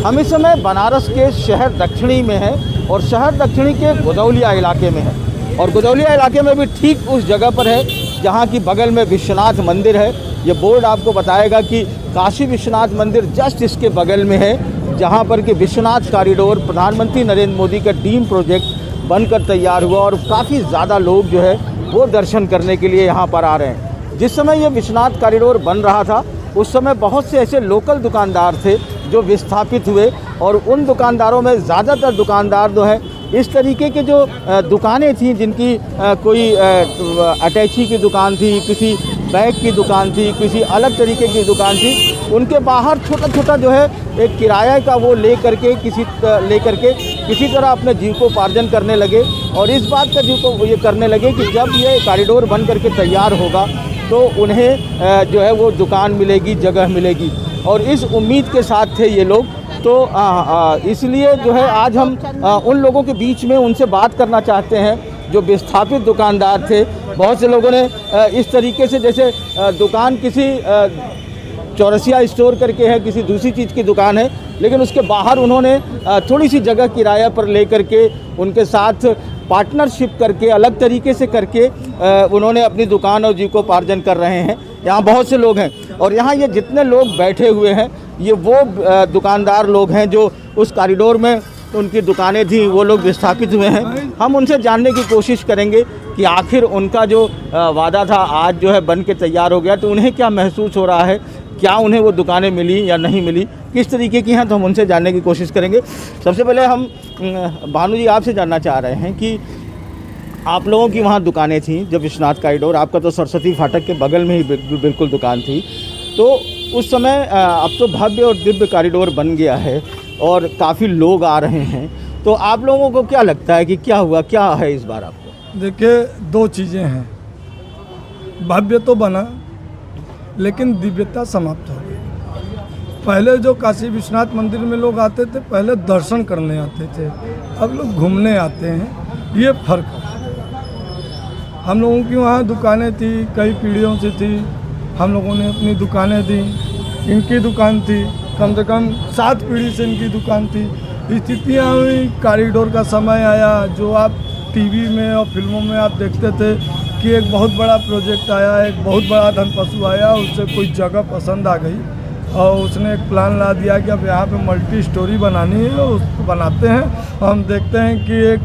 हम इस समय बनारस के शहर दक्षिणी में हैं और शहर दक्षिणी के गुदौलिया इलाके में हैं और गुदौलिया इलाके में भी ठीक उस जगह पर है जहाँ की बगल में विश्वनाथ मंदिर है। ये बोर्ड आपको बताएगा कि काशी विश्वनाथ मंदिर जस्ट इसके बगल में है, जहाँ पर कि विश्वनाथ कॉरिडोर प्रधानमंत्री नरेंद्र मोदी का ड्रीम प्रोजेक्ट बनकर तैयार हुआ और काफ़ी ज़्यादा लोग जो है वो दर्शन करने के लिए यहाँ पर आ रहे हैं। जिस समय ये विश्वनाथ कॉरिडोर बन रहा था उस समय बहुत से ऐसे लोकल दुकानदार थे जो विस्थापित हुए और उन दुकानदारों में ज़्यादातर दुकानदार जो है इस तरीके के जो दुकानें थीं जिनकी कोई अटैची की दुकान थी, किसी बैग की दुकान थी, किसी अलग तरीके की दुकान थी, उनके बाहर छोटा छोटा जो है एक किराया का वो ले करके किसी तरह अपने जीविकोपार्जन करने लगे और इस बात का ये करने लगे कि जब ये कॉरिडोर बन करके तैयार होगा तो उन्हें जो है वो दुकान मिलेगी, जगह मिलेगी और इस उम्मीद के साथ थे ये लोग। तो इसलिए जो है आज हम उन लोगों के बीच में उनसे बात करना चाहते हैं जो विस्थापित दुकानदार थे। बहुत से लोगों ने इस तरीके से जैसे दुकान किसी चौरसिया स्टोर करके है, किसी दूसरी चीज़ की दुकान है, लेकिन उसके बाहर उन्होंने थोड़ी सी जगह किराया पर ले करके उनके साथ पार्टनरशिप करके अलग तरीके से करके उन्होंने अपनी दुकान और जीविकोपार्जन कर रहे हैं। यहाँ बहुत से लोग हैं और यहाँ ये जितने लोग बैठे हुए हैं ये वो दुकानदार लोग हैं जो उस कॉरिडोर में उनकी दुकानें थी, वो लोग विस्थापित हुए हैं। हम उनसे जानने की कोशिश करेंगे कि आखिर उनका जो वादा था आज जो है बन के तैयार हो गया, तो उन्हें क्या महसूस हो रहा है, क्या उन्हें वो दुकानें मिली या नहीं मिली, किस तरीके की हैं, तो हम उनसे जानने की कोशिश करेंगे। सबसे पहले हम भानु जी आपसे जानना चाह रहे हैं कि आप लोगों की वहाँ दुकानें थीं जब विश्वनाथ कॉरिडोर, आपका तो सरस्वती फाटक के बगल में ही बिल्कुल दुकान थी, तो उस समय अब तो भव्य और दिव्य कॉरिडोर बन गया है और काफ़ी लोग आ रहे हैं, तो आप लोगों को क्या लगता है कि क्या हुआ, क्या है इस बार आपको? देखिए, दो चीज़ें हैं, भव्य तो बना लेकिन दिव्यता समाप्त हो गई। पहले जो काशी विश्वनाथ मंदिर में लोग आते थे पहले दर्शन करने आते थे, अब लोग घूमने आते हैं, ये फर्क है। हम लोगों की वहाँ दुकानें थी, कई पीढ़ियों से थी, हम लोगों ने अपनी दुकानें दी, इनकी दुकान थी, कम से कम 7 पीढ़ी से इनकी दुकान थी। स्थितियाँ हुई, कॉरिडोर का समय आया, जो आप टीवी में और फिल्मों में आप देखते थे कि एक बहुत बड़ा प्रोजेक्ट आया, एक बहुत बड़ा धनपशु आया, उससे कोई जगह पसंद आ गई और उसने एक प्लान ला दिया कि अब यहाँ पे मल्टी स्टोरी बनानी है, उसको बनाते हैं। हम देखते हैं कि एक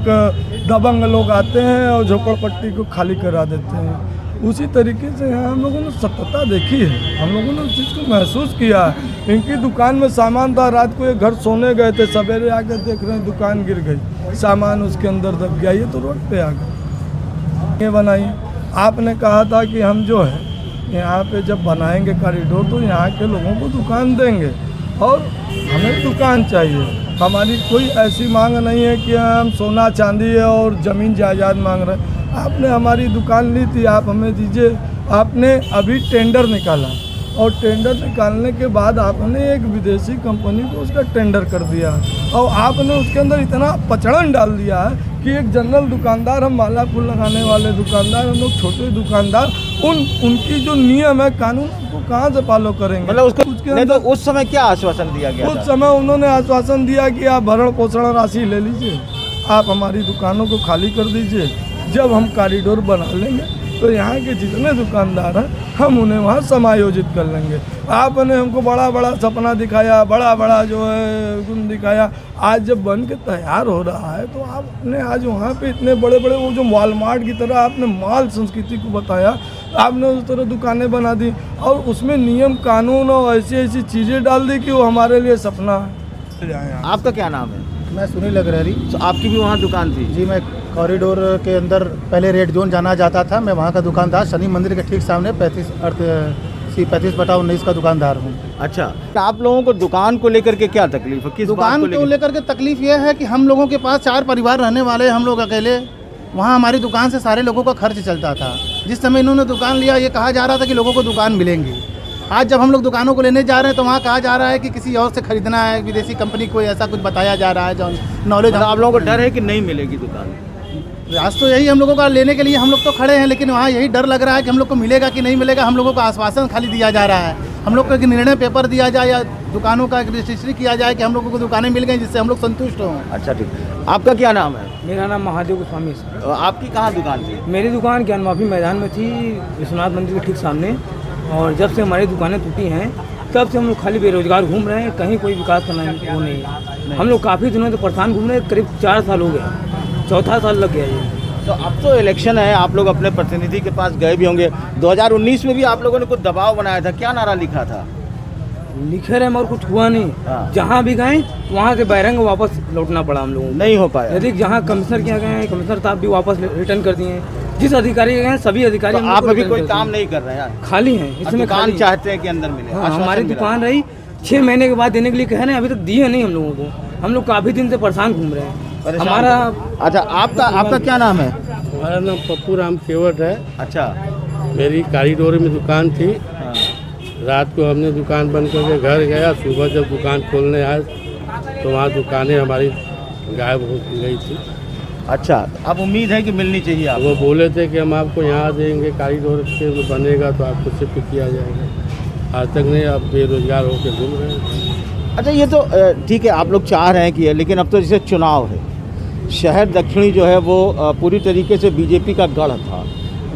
दबंग लोग आते हैं और झोपड़पट्टी को खाली करा देते हैं। उसी तरीके से यहाँ हम लोगों ने सत्यता देखी है, हम लोगों ने उस चीज़ को महसूस किया है। इनकी दुकान में सामान था, रात को ये घर सोने गए थे, सवेरे आकर देख रहे हैं दुकान गिर गई, सामान उसके अंदर दब गया, ये तो रोड पे आ गए। ये बनाई, आपने कहा था कि हम जो है यहाँ पे जब बनाएंगे कॉरिडोर तो यहाँ के लोगों को दुकान देंगे और हमें दुकान चाहिए। हमारी कोई ऐसी मांग नहीं है कि हम सोना चांदी और ज़मीन जायदाद मांग रहे हैं। आपने हमारी दुकान ली थी, आप हमें दीजिए। आपने अभी टेंडर निकाला और टेंडर निकालने के बाद आपने एक विदेशी कंपनी को उसका टेंडर कर दिया और आपने उसके अंदर इतना पचड़न डाल दिया है कि एक जनरल दुकानदार, हम माला फूल लगाने वाले दुकानदार, हम लोग छोटे दुकानदार, उनकी जो नियम है, कानून, को कहाँ से फॉलो करेंगे? मतलब उसके नहीं, तो उस समय क्या आश्वासन दिया गया? उस समय उन्होंने आश्वासन दिया कि आप भरण पोषण राशि ले लीजिए, आप हमारी दुकानों को खाली कर दीजिए, जब हम कॉरिडोर बना लेंगे तो यहाँ के जितने दुकानदार हैं हम उन्हें वहाँ समायोजित कर लेंगे। आपने हमको बड़ा बड़ा सपना दिखाया, बड़ा बड़ा जो है गुण दिखाया, आज जब बन के तैयार हो रहा है तो आपने आज वहाँ पे इतने बड़े बड़े वो जो वॉलमार्ट की तरह आपने माल संस्कृति को बताया, आपने उस तरह दुकानें बना दी और उसमें नियम कानून और ऐसी ऐसी चीज़ें डाल दी कि वो हमारे लिए सपना है। आपका क्या नाम है? मैं सुनील अग्रहरी। तो आपकी भी वहाँ दुकान थी? जी, मैं कॉरिडोर के अंदर पहले रेड जोन जाना जाता था, मैं वहाँ का दुकानदार, शनि मंदिर के ठीक सामने 35/19 का दुकानदार हूँ। अच्छा, आप लोगों को दुकान को लेकर के क्या तकलीफ है? किस दुकान को लेकर के तकलीफ यह है कि हम लोगों के पास 4 परिवार रहने वाले, हम लोग अकेले, वहाँ हमारी दुकान से सारे लोगों का खर्च चलता था। जिस समय इन्होंने दुकान लिया ये कहा जा रहा था कि लोगों को दुकान मिलेंगी। आज जब हम लोग दुकानों को लेने जा रहे हैं तो वहाँ कहा जा रहा है कि किसी और से खरीदना है, विदेशी कंपनी को, ऐसा कुछ बताया जा रहा है जो नॉलेज। आप लोगों को डर है कि नहीं मिलेगी दुकान? आज तो यही हम लोगों का लेने के लिए हम लोग तो खड़े हैं, लेकिन वहाँ यही डर लग रहा है कि हम लोग को मिलेगा कि नहीं मिलेगा। हम लोगों को आश्वासन खाली दिया जा रहा है। हम लोग को एक निर्णय पेपर दिया जाए या दुकानों का एक रजिस्ट्री किया जाए कि हम लोगों को दुकानें मिल गई जिससे हम लोग संतुष्ट हों। अच्छा ठीक, आपका क्या नाम है? मेरा नाम महादेव गोस्वामी है। आपकी कहाँ दुकान थी? मेरी दुकान ज्ञान माफी मैदान में थी, विश्वनाथ मंदिर के ठीक सामने। और जब से हमारी दुकानें टूटी हैं तब से हम लोग खाली बेरोजगार घूम रहे हैं, कहीं कोई विकास करना वो नहीं है। हम लोग काफ़ी दिनों से परेशान घूम रहे हैं, करीब 4 साल हो गए, चौथा साल लग गया ये। तो अब तो इलेक्शन है, आप लोग अपने प्रतिनिधि के पास गए भी होंगे। 2019 में भी आप लोगों ने कुछ दबाव बनाया था, क्या नारा लिखा था? लिखे रहे मगर कुछ हुआ नहीं। हाँ। जहाँ भी गए वहाँ से बहिरंग वापस लौटना पड़ा हम लोगों को। नहीं हो पाया। यदि जहाँ कमिश्नर के यहाँ गए हैं, कमिश्नर साहब भी वापस रिटर्न कर दिए हैं। जिस अधिकारी के गए सभी अधिकारी तो हम लोग आप को अभी return कोई कर दिए। काम नहीं कर रहे हैं? खाली हैं, इसमें दुकान खाली हैं। चाहते हैं कि अंदर मिले? हाँ, आश्वासन हमारी मिला? दुकान रही 6 महीने के बाद देने के लिए कह रहे हैं, अभी तक दिए नहीं हम लोगों को। हम लोग काफ़ी दिन से परेशान घूम रहे हैं। परेशान हमारा अच्छा, आपका क्या नाम है? हमारा नाम पप्पू राम केवट है। अच्छा। मेरी कारीडोर में दुकान थी। हाँ। रात को हमने दुकान बंद करके घर गया, सुबह जब दुकान खोलने आए तो वहाँ दुकानें हमारी गायब हो गई थी। अच्छा, अब उम्मीद है कि मिलनी चाहिए आप? वो बोले थे कि हम आपको यहाँ देंगे, कारीडोर से बनेगा तो आपको शिफ्ट किया जाएगा। आज तक नहीं, अब बेरोजगार होकर घूम रहे हैं। अच्छा, ये तो ठीक है, आप लोग चाह रहे हैं कि लेकिन अब तो जैसे चुनाव है, शहर दक्षिणी जो है वो पूरी तरीके से बीजेपी का गढ़ था,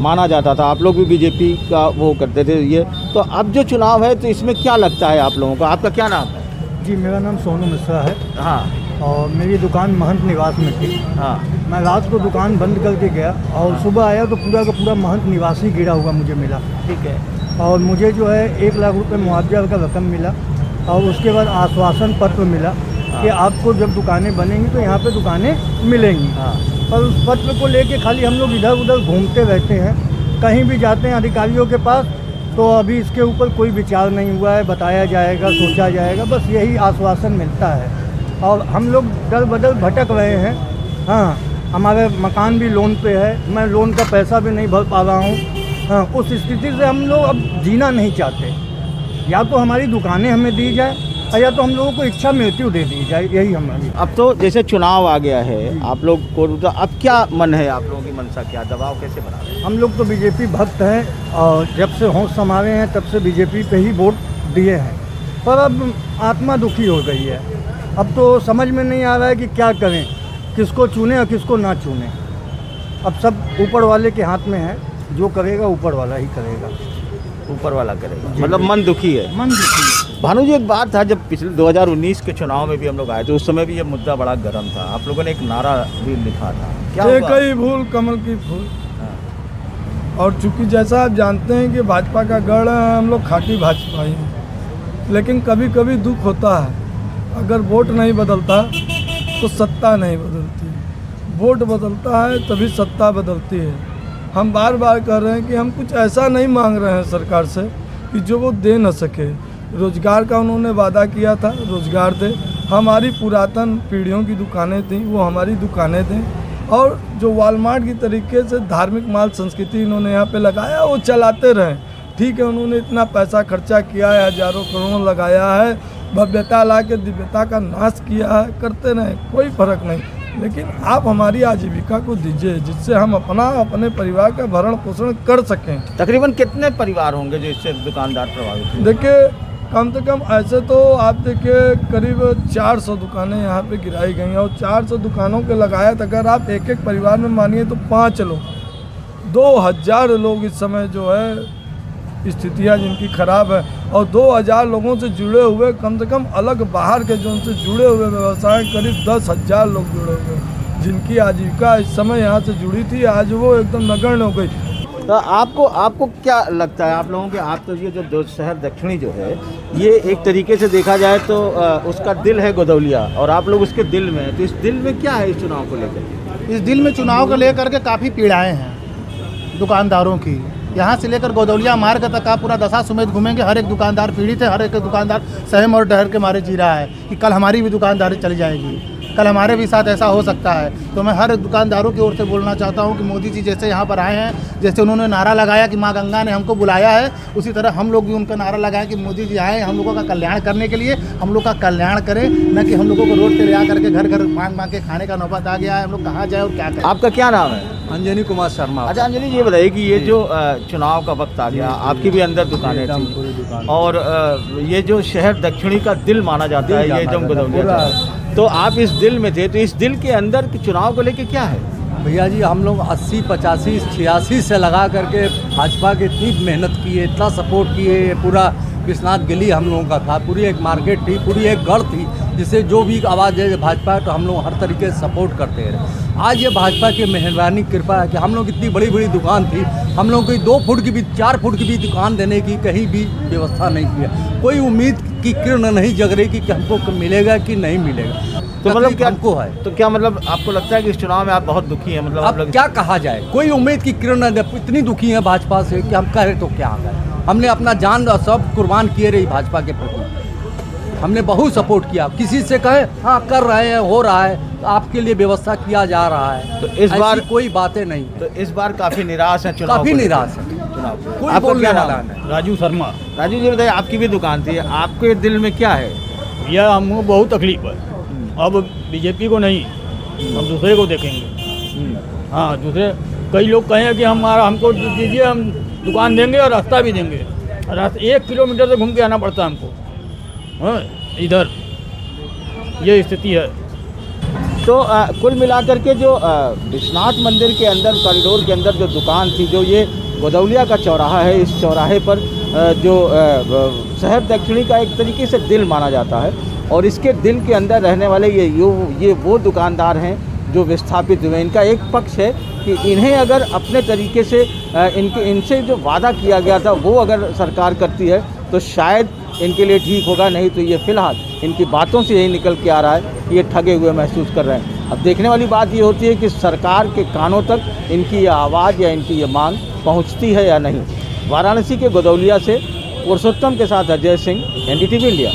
माना जाता था। आप लोग भी बीजेपी का वो करते थे ये, तो अब जो चुनाव है तो इसमें क्या लगता है आप लोगों को? आपका क्या नाम है? जी, मेरा नाम सोनू मिश्रा है हाँ और मेरी दुकान महंत निवास में थी। हाँ। मैं रात को दुकान बंद करके गया और सुबह आया तो पूरा का पूरा महंत निवासी गिरा हुआ मुझे मिला। ठीक है। और मुझे जो है 1 लाख रुपए मुआवजा का रकम मिला और उसके बाद आश्वासन पत्र मिला कि आपको जब दुकानें बनेंगी तो यहाँ पे दुकानें मिलेंगी। हाँ। पर उस पत्र को लेके खाली हम लोग इधर उधर घूमते रहते हैं, कहीं भी जाते हैं अधिकारियों के पास तो अभी इसके ऊपर कोई विचार नहीं हुआ है, बताया जाएगा, सोचा जाएगा, बस यही आश्वासन मिलता है। और हम लोग दर बदर भटक रहे हैं। हाँ, हमारे मकान भी लोन पे है, मैं लोन का पैसा भी नहीं भर पा रहा हूँ। हाँ, उस स्थिति से हम लोग अब जीना नहीं चाहते। या तो हमारी दुकानें हमें दी जाए या तो हम लोगों को इच्छा मृत्यु दे दी जाए, यही हमारी। अब तो जैसे चुनाव आ गया है, आप लोग को तो अब क्या मन है, आप लोगों की मनसा क्या, दबाव कैसे बना रहे हैं? हम लोग तो बीजेपी भक्त हैं और जब से होश संभाले हैं तब से बीजेपी पे ही वोट दिए हैं। पर अब आत्मा दुखी हो गई है, अब तो समझ में नहीं आ रहा है कि क्या करें, किसको चुने और किसको ना चुने। अब सब ऊपर वाले के हाथ में है, जो करेगा ऊपर वाला ही करेगा। ऊपर वाला करेगा, मतलब मन दुखी है। मन दुखी है। भानु जी, एक बात था, जब पिछले 2019 के चुनाव में भी हम लोग आए थे, उस समय भी ये मुद्दा बड़ा गर्म था। आप लोगों ने एक नारा भी लिखा था, क्या हुआ? एक ही भूल कमल की फूल। और चूंकि जैसा आप जानते हैं कि भाजपा का गढ़ है, हम लोग खाटी भाजपा ही हैं, लेकिन कभी कभी दुख होता है, अगर वोट नहीं बदलता तो सत्ता नहीं बदलती, वोट बदलता है तभी सत्ता बदलती है। हम बार बार कह रहे हैं कि हम कुछ ऐसा नहीं मांग रहे हैं सरकार से कि जो वो दे न सके। रोज़गार का उन्होंने वादा किया था, रोज़गार दे। हमारी पुरातन पीढ़ियों की दुकानें थीं, वो हमारी दुकानें दें। और जो वॉलमार्ट की तरीके से धार्मिक माल संस्कृति इन्होंने यहाँ पे लगाया, वो चलाते रहें। ठीक है, उन्होंने इतना पैसा खर्चा किया है, हजारों करोड़ लगाया है, भव्यता ला के दिव्यता का नाश किया है, करते रहें, कोई फ़र्क नहीं। लेकिन आप हमारी आजीविका को दीजिए जिससे हम अपने परिवार का भरण पोषण कर सकें। तकरीबन कितने परिवार होंगे जो इससे दुकानदार प्रभावित हैं? देखिए, कम से कम ऐसे तो आप देखिए करीब 400 दुकानें यहाँ पे गिराई गई हैं और 400 दुकानों के लगायत अगर आप एक एक परिवार में मानिए तो 5 लोग, 2000 लोग इस समय जो है स्थितियाँ जिनकी ख़राब है। और 2000 लोगों से जुड़े हुए कम से कम अलग बाहर के जो उनसे जुड़े हुए व्यवसाय करीब 10,000 लोग जुड़े हुए हैं, जिनकी आजीविका इस समय यहाँ से जुड़ी थी, आज वो एकदम नगण्य हो गई। तो आपको क्या लगता है, आप लोगों के, आप तो ये जो शहर दक्षिणी जो है, ये एक तरीके से देखा जाए तो उसका दिल है गोदौलिया, और आप लोग उसके दिल में हैं, तो इस दिल में क्या है इस चुनाव को लेकर? इस दिल में चुनाव को लेकर के काफ़ी पीड़ाएँ हैं दुकानदारों की। यहाँ से लेकर गोदौलिया मार्ग तक आप पूरा दशा समेत घूमेंगे, हर एक दुकानदार पीड़ित है, हर एक दुकानदार सहम और डर के मारे जी रहा है कि कल हमारी भी दुकानदारी चली जाएगी। कल हमारे भी साथ ऐसा हो सकता है। तो मैं हर दुकानदारों की ओर से बोलना चाहता हूँ कि मोदी जी जैसे यहाँ पर आए हैं, जैसे उन्होंने नारा लगाया कि माँ गंगा ने हमको बुलाया है, उसी तरह हम लोग भी उनका नारा लगाएं कि मोदी जी आए हम लोगों का कल्याण करने के लिए, हम लोग का कल्याण करें, न कि हम लोगों को रोड पे ले आकर के घर घर मांग मांग के खाने का नौबत आ गया है। हम लोग कहाँ जाए और क्या करें। आपका क्या नाम है? अंजनी कुमार शर्मा। अच्छा अंजलि जी, ये बताइए कि ये जो चुनाव का वक्त आ गया, आपकी भी अंदर दुकानें थी और ये जो शहर दक्षिणी का दिल माना जाता है, ये जम गदौलिया, तो आप इस दिल में थे, तो इस दिल के अंदर के चुनाव को लेके क्या है? भैया जी हम लोग 80, 85, 86 से लगा करके भाजपा की इतनी मेहनत किए, इतना सपोर्ट किए। पूरा विश्वनाथ गली हम लोगों का था, पूरी एक मार्केट थी, पूरी एक गढ़ थी, जिसे जो भी आवाज़ है भाजपा तो हम लोग हर तरीके से सपोर्ट करते रहे। आज ये भाजपा की मेहरबानी कृपा है कि हम लोग इतनी बड़ी बड़ी दुकान थी, हम लोग कोई 2 फुट की भी 4 फुट की भी दुकान देने की कहीं भी व्यवस्था नहीं किया। कोई उम्मीद की किरण नहीं जग रही कि हमको मिलेगा कि नहीं मिलेगा। तो मतलब क्या हमको है, तो क्या मतलब आपको लगता है कि इस चुनाव में आप बहुत दुखी हैं? मतलब अब क्या कहा जाए, कोई उम्मीद की किरण नहीं, इतनी दुखी है भाजपा से कि हम कहें तो क्या करें। हमने अपना जान और सब कुर्बान किए रही भाजपा के प्रति, हमने बहुत सपोर्ट किया। किसी से कहे हाँ कर रहे हैं, हो रहा है, तो आपके लिए व्यवस्था किया जा रहा है, तो इस बार कोई बातें नहीं है। तो इस बार काफी निराश है चुनाव काफी को लेकर। निराश है, चुनाव कोई आपका बोलने क्या नाम वाला है? नहीं। राजू शर्मा। राजू जी बताइए, आपकी भी दुकान थी, आपके दिल में क्या है? यह हमको बहुत तकलीफ है। अब बीजेपी को नहीं, हम दूसरे को देखेंगे। हाँ, दूसरे कई लोग कहें कि हमको दीजिए, हम दुकान देंगे और रास्ता भी देंगे। रास्ता 1 किलोमीटर से घूम के आना पड़ता है हमको। हाँ, इधर ये स्थिति है। तो कुल मिलाकर के जो विश्वनाथ मंदिर के अंदर कॉरिडोर के अंदर जो दुकान थी, जो ये गदौलिया का चौराहा है, इस चौराहे पर जो शहर दक्षिणी का एक तरीके से दिल माना जाता है, और इसके दिल के अंदर रहने वाले ये वो दुकानदार हैं जो विस्थापित हुए। इनका एक पक्ष है कि इन्हें अगर अपने तरीके से इनसे जो वादा किया गया था वो अगर सरकार करती है तो शायद इनके लिए ठीक होगा, नहीं तो ये फ़िलहाल इनकी बातों से यही निकल के आ रहा है कि ये ठगे हुए महसूस कर रहे हैं। अब देखने वाली बात ये होती है कि सरकार के कानों तक इनकी ये आवाज़ या इनकी ये मांग पहुंचती है या नहीं। वाराणसी के गदौलिया से पुरुषोत्तम के साथ अजय सिंह, NDTV इंडिया।